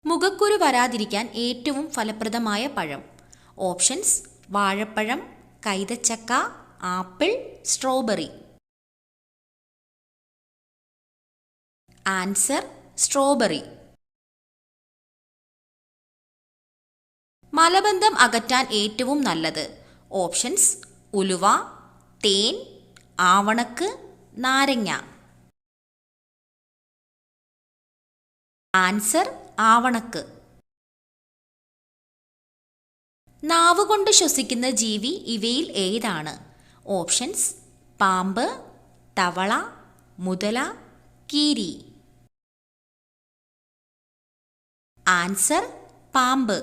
മുഖക്കുരു വരാതിരിക്കാൻ ഏറ്റവും ഫലപ്രദമായ പഴം. ഓപ്ഷൻസ്: വാഴപ്പഴം, കൈതച്ചക്ക, ആപ്പിൾ, സ്ട്രോബെറി. Answer: strawberry. മലബന്ധം അകറ്റാൻ ഏറ്റവും നല്ലത്. ഓപ്ഷൻസ്: ഉലുവ, തേൻ, ആവണക്ക്, നാരങ്ങ. ആൻസർ: ആവണക്ക്. നാവുകൊണ്ട് ശ്വസിക്കുന്ന ജീവി ഇവയിൽ ഏതാണ്? ഓപ്ഷൻസ്: പാമ്പ്, തവള, മുതല, കീരി. ആൻസർ: പാമ്പ്.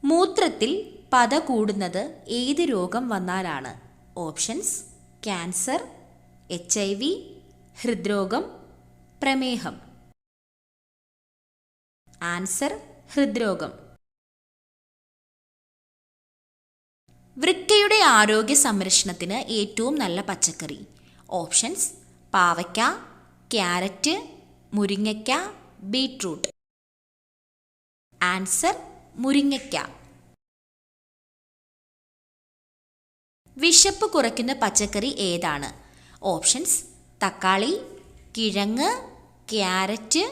മൂത്രത്തിൽ പത കൂടുന്നത് ഏത് രോഗം വന്നാലാണ്? ഓപ്ഷൻസ്: ക്യാൻസർ, HIV, ഹൃദ്രോഗം, പ്രമേഹം. ആൻസർ: ഹൃദ്രോഗം. വൃക്കയുടെ ആരോഗ്യ സംരക്ഷണത്തിന് ഏറ്റവും നല്ല പച്ചക്കറി. ഓപ്ഷൻസ്: പാവയ്ക്ക, ക്യാരറ്റ്, മുരിങ്ങയ്ക്ക, ബീട്രൂട്ട്. ആൻസർ: മുരിങ്ങയ്ക്ക. വിശപ്പ് കുറയ്ക്കുന്ന പച്ചക്കറി ഏതാണ്? ഓപ്ഷൻസ്: തക്കാളി, കിഴങ്ങ്, ക്യാരറ്റ്,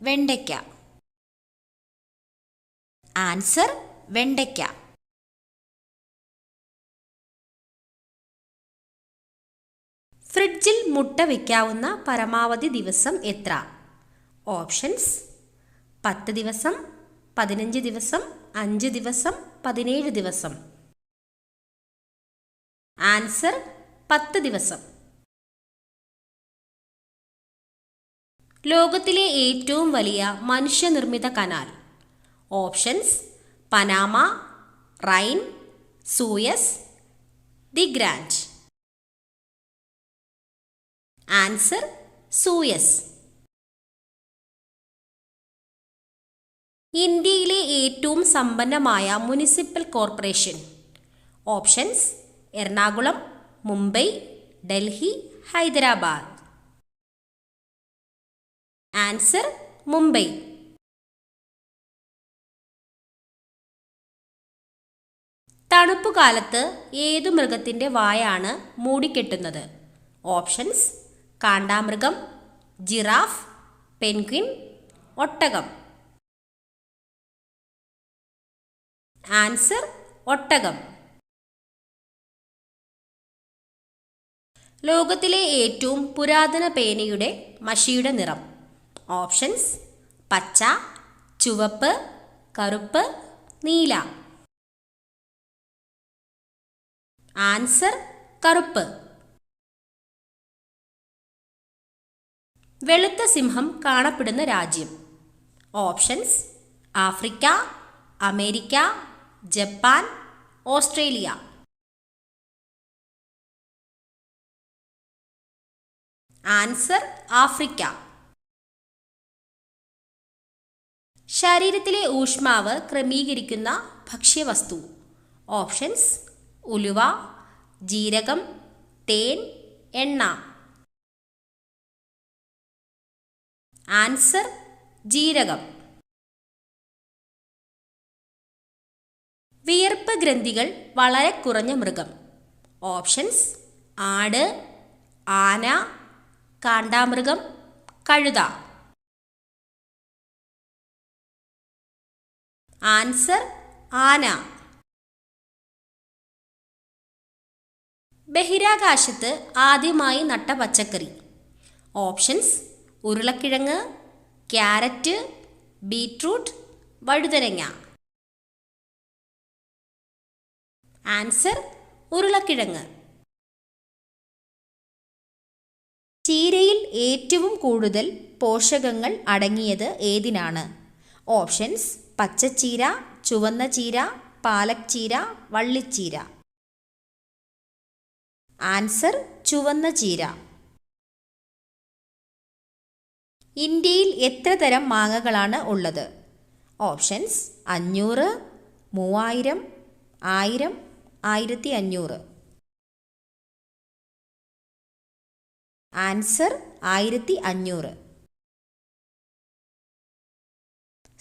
വെണ്ടയ്ക്ക. ആൻസർ: വെണ്ടയ്ക്ക. ഫ്രിഡ്ജിൽ മുട്ട വയ്ക്കാവുന്ന പരമാവധി ദിവസം എത്ര? ഓപ്ഷൻസ്: 10 ദിവസം, 15 ദിവസം, 5 ദിവസം, 17 ദിവസം. ആൻസർ: 10 ദിവസം. ലോകത്തിലെ ഏറ്റവും വലിയ മനുഷ്യനിർമ്മിത canal. Options: Panama, Rhine, Suez, the grand. Answer: Suez. ഇന്ത്യയിലെ ഏറ്റവും സമ്പന്നമായ municipal corporation. Options: Ernakulam, Mumbai, Delhi, Hyderabad. Answer: Mumbai. തണുപ്പുകാലത്ത് ഏതു മൃഗത്തിൻ്റെ വായാണ് മൂടിക്കെട്ടുന്നത്? ഓപ്ഷൻസ്: കാണ്ടാമൃഗം, ജിറാഫ്, പെൻഗ്വിൻ, ഒട്ടകം. ആൻസർ: ഒട്ടകം. ലോകത്തിലെ ഏറ്റവും പുരാതന പേനയുടെ മഷിയുടെ നിറം. ഓപ്ഷൻസ്: പച്ച, ചുവപ്പ്, കറുപ്പ്, നീല. ആൻസർ: കറുപ്പ്. വെളുത്ത സിംഹം കാണപ്പെടുന്ന രാജ്യം. Options: Africa, America, Japan, Australia. Answer: Africa. ശരീരത്തിലെ ഊഷ്മാവ് ക്രമീകരിക്കുന്ന ഭക്ഷ്യവസ്തു. ഓപ്ഷൻസ്: ഉലുവ, ജീരകം, തേൻ, എണ്ണ. ആൻസർ: ജീരകം. വിയർപ്പ് ഗ്രന്ഥികൾ വളരെ കുറഞ്ഞ മൃഗം. ഓപ്ഷൻസ്: ആട്, ആന, കാണ്ടാമൃഗം, കഴുത. ആൻസർ: ആന. ബഹിരാകാശത്ത് ആദ്യമായി നട്ട പച്ചക്കറി. ഓപ്ഷൻസ്: ഉരുളക്കിഴങ്ങ്, ക്യാരറ്റ്, ബീട്രൂട്ട്, വഴുതനങ്ങ. ആൻസർ: ഉരുളക്കിഴങ്ങ്. ചീരയിൽ ഏറ്റവും കൂടുതൽ പോഷകങ്ങൾ അടങ്ങിയത് ഏതിനാണ്? ഓപ്ഷൻസ്: പച്ചച്ചീര, ചുവന്ന ചീര, പാലക് ചീര, വള്ളിച്ചീര. ആൻസർ: ചുവന്ന ചീര. ഇന്ത്യയിൽ എത്ര തരം മാങ്ങകളാണ് ഉള്ളത്? ഓപ്ഷൻസ്: 500, 3000, 1000, 1500. ആൻസർ: 1500.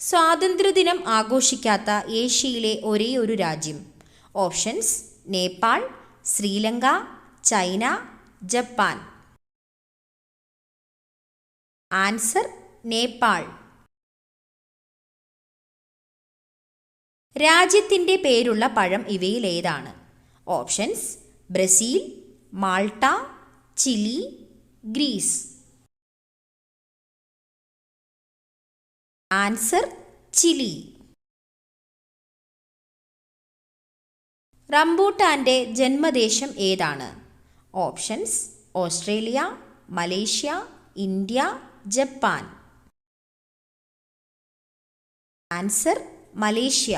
സ്വാതന്ത്ര്യദിനം ആഘോഷിക്കാത്ത ഏഷ്യയിലെ ഒരേയൊരു രാജ്യം. Options: Nepal, Sri Lanka, China, Japan. Answer: Nepal. രാജ്യത്തിൻ്റെ പേരുള്ള പഴം ഇവയിലേതാണ്? Options: Brazil, Malta, Chile, Greece. Answer: Chile. റംബൂട്ടാൻ്റെ ജന്മദേശം ഏതാണ്? Options: Australia, Malaysia, India, Japan. Answer: Malaysia.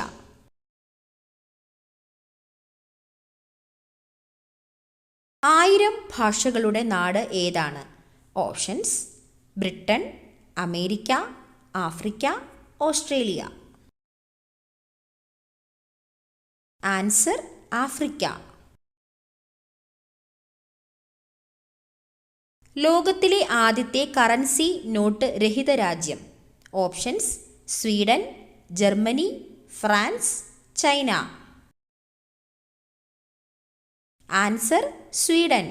ആയിരം ഭാഷകളുടെ നാട് ഏതാണ്? Options: Britain, America, Africa, Australia. Answer: Africa. ലോകത്തിലെ ആദ്യത്തെ കറൻസി നോട്ട് രഹിത രാജ്യം. Options: Sweden, Germany, France, China. Answer: Sweden.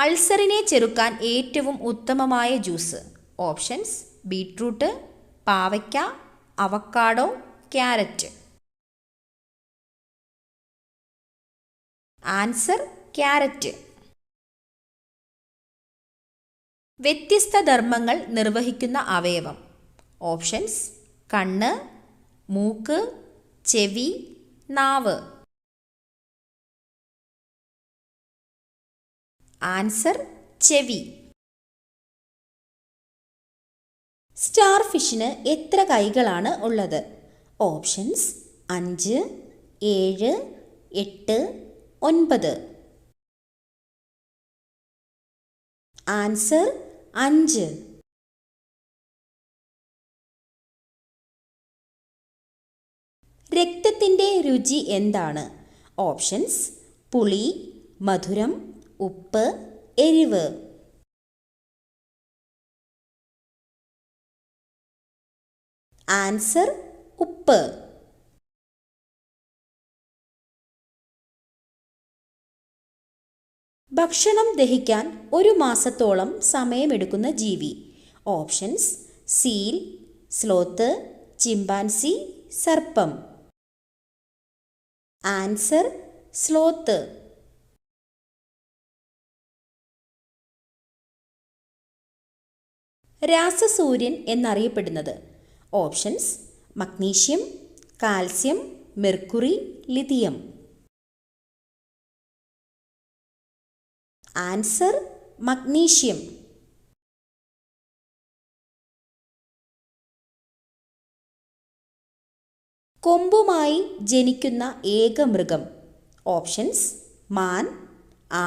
അൾസറിനെ ചെറുക്കാൻ ഏറ്റവും ഉത്തമമായ ജ്യൂസ്. ഓപ്ഷൻസ്: ബീട്രൂട്ട്, പാവയ്ക്ക, അവക്കാഡോ, ക്യാരറ്റ്. Answer: carrot. വ്യത്യസ്ത ധർമ്മങ്ങൾ നിർവഹിക്കുന്ന അവയവം. ഓപ്ഷൻസ്: കണ്ണ്, മൂക്ക്, ചെവി, നാവ്. ആൻസർ: ചെവി. സ്റ്റാർ ഫിഷിന് എത്ര കൈകളാണ് ഉള്ളത്? ഓപ്ഷൻസ്: 5, 7, 8, 9. ആൻസർ: 5. രക്തത്തിൻ്റെ രുചി എന്താണ്? ഓപ്ഷൻസ്: പുളി, മധുരം, ഉപ്പ്, എരിവ്. ആൻസർ: ഉപ്പ്. ഭക്ഷണം ദഹിക്കാൻ ഒരു മാസത്തോളം സമയമെടുക്കുന്ന ജീവി. ഓപ്ഷൻസ്: സീൽ, സ്ലോത്ത്, ചിമ്പാൻസി, സർപ്പം. Answer: sloth. രാസസൂര്യൻ എന്നറിയപ്പെടുന്നത്. Options: magnesium, calcium, mercury, lithium. Answer: magnesium. കൊമ്പുമായി ജനിക്കുന്ന ഏക മൃഗം. ഓപ്ഷൻസ്: മാൻ,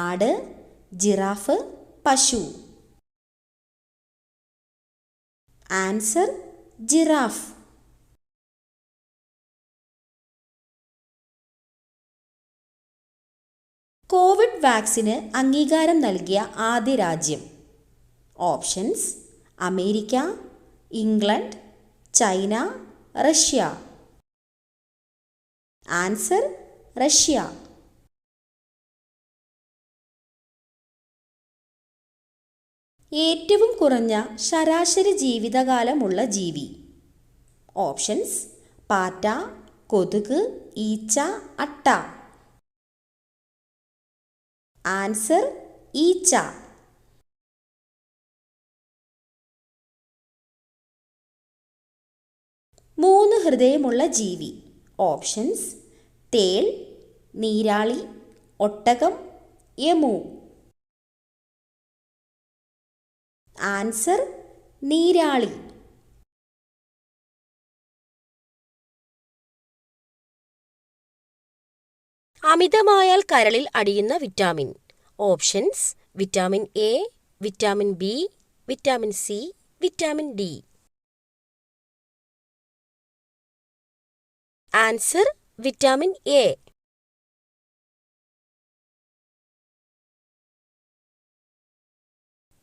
ആട്, ജിറാഫ്, പശു. Answer: giraffe. കോവിഡ് വാക്സിന് അംഗീകാരം നൽകിയ ആദ്യ രാജ്യം. Options: America, England, China, Russia. Answer: Russia. ഏറ്റവും കുറഞ്ഞ ശരാശരി ജീവിതകാലമുള്ള ജീവി. ഓപ്ഷൻസ്: പാറ്റ, കൊതുക്, ഈച്ച, അട്ട. ആൻസർ: ഈച്ച. മൂന്ന് ഹൃദയമുള്ള ജീവി. ഓപ്ഷൻസ്: തേൾ, നീരാളി, ഒട്ടകം, എമു. ആൻസർ: നീരാളി. അമിതമായാൽ കരളിൽ അടിയുന്ന vitamin. Options: vitamin A, vitamin B, vitamin C, vitamin D. Answer: vitamin A.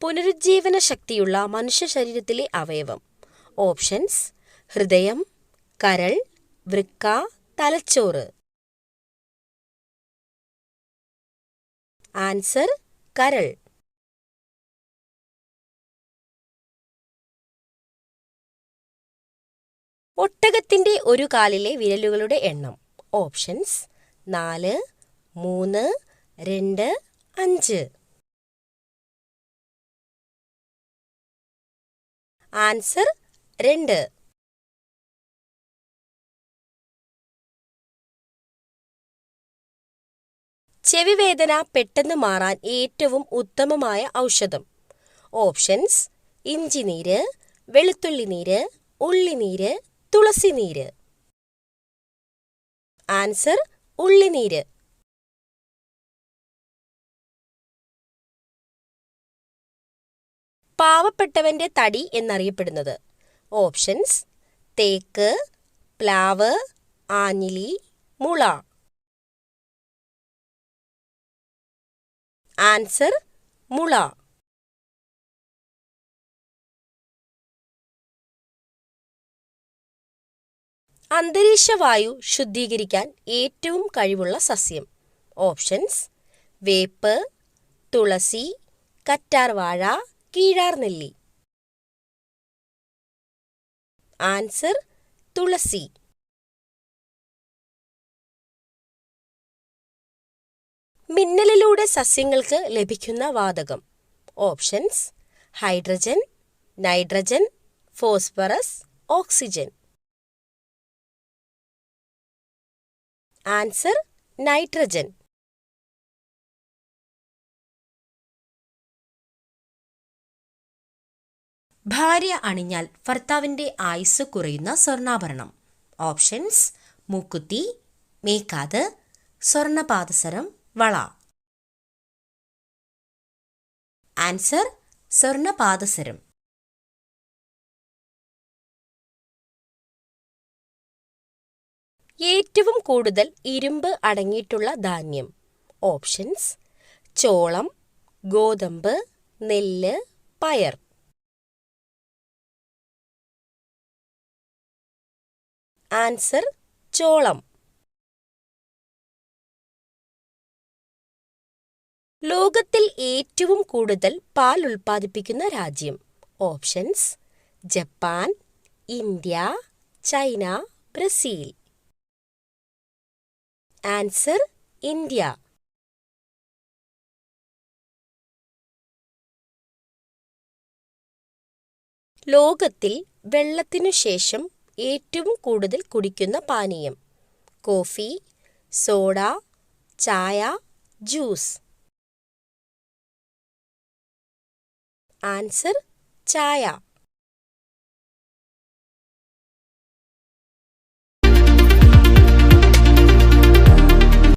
പുനരുജ്ജീവന ശക്തിയുള്ള മനുഷ്യ ശരീരത്തിലെ അവയവം? ഓപ്ഷൻസ്: ഹൃദയം, കരൾ, വൃക്ക, തലച്ചോറ്. ആൻസർ: കരൾ. ഒട്ടകത്തിന്റെ ഒരു കാലിലെ വിരലുകളുടെ എണ്ണം? ഓപ്ഷൻസ്: 4, 3, 2, 5. ആൻസർ: 2. ചെവിവേദന പെട്ടെന്ന് മാറാൻ ഏറ്റവും ഉത്തമമായ ഔഷധം? ഓപ്ഷൻസ്: ഇഞ്ചിനീര്, വെളുത്തുള്ളിനീര്, ഉള്ളിനീര്, തുളസിനീര്. ആൻസർ: ഉള്ളിനീര്. പാവപ്പെട്ടവന്റെ തടി എന്നറിയപ്പെടുന്നത്? ഓപ്ഷൻസ്: തേക്ക്, പ്ലാവ്, ആഞ്ഞിലി, മുള. ആൻസർ: മുള. അന്തരീക്ഷവായു ശുദ്ധീകരിക്കാൻ ഏറ്റവും കഴിവുള്ള സസ്യം? ഓപ്ഷൻസ്: വേപ്പ്, തുളസി, കറ്റാർവാഴ, കീഴാർനെല്ലി. ആൻസർ: തുളസി. മിന്നലിലൂടെ സസ്യങ്ങൾക്ക് ലഭിക്കുന്ന വാതകം? Options: hydrogen, nitrogen, phosphorus, oxygen. Answer: nitrogen. ഭാര്യ അണിഞ്ഞാൽ ഭർത്താവിന്റെ ആയുസ് കുറയുന്ന സ്വർണ്ണാഭരണം? ഓപ്ഷൻസ്: മൂക്കുത്തി, മേക്കാത്, സ്വർണ്ണപാദസരം, വള. ആൻസർ: സ്വർണ്ണപാദസരം. ഏറ്റവും കൂടുതൽ ഇരുമ്പ് അടങ്ങിയിട്ടുള്ള ധാന്യം? ഓപ്ഷൻസ്: ചോളം, ഗോതമ്പ്, നെല്ല്, പയർ. ആൻസർ: ചോളം. ലോകത്തിൽ ഏറ്റവും കൂടുതൽ പാൽ ഉൽപ്പാദിപ്പിക്കുന്ന രാജ്യം? Options: Japan, India, China, Brazil. Answer: India. ലോകത്തിൽ വെള്ളത്തിനു ശേഷം ഏറ്റവും കൂടുതൽ കുടിക്കുന്ന പാനീയം? കോഫി, സോഡ, ചായ, ജ്യൂസ്. ആൻസർ: ചായ.